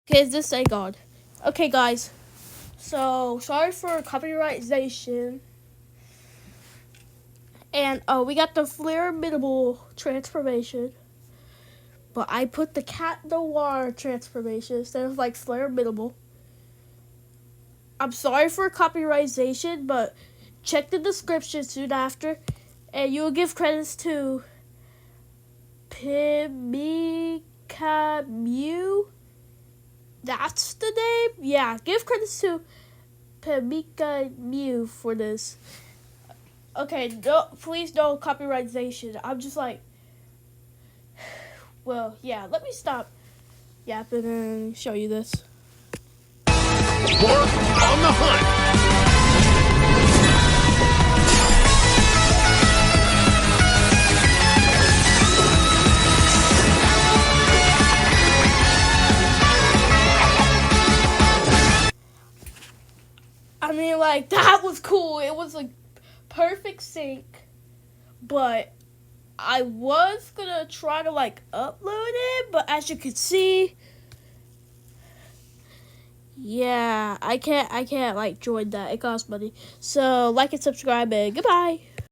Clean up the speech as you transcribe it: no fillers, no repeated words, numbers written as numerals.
Okay, this say God. Okay, guys. So sorry for copyrightization. And we got the Flairmidible transformation. But I put the Cat Noir transformation instead of like Flairmidible. I'm sorry for copyrightization, but check the description soon after. And you'll give credits to Pimika Mew. That's the name? Yeah, give credits to Pimika Mew for this. Okay, no, please no copyrightization. I'm just like, well, yeah, let me stop yapping and show you this. Pork on the hunt. I mean, like, that was cool. It was like perfect sync, but I was gonna try to like upload it, but as you can see, yeah, I can't like join that. It costs money. So like and subscribe and goodbye.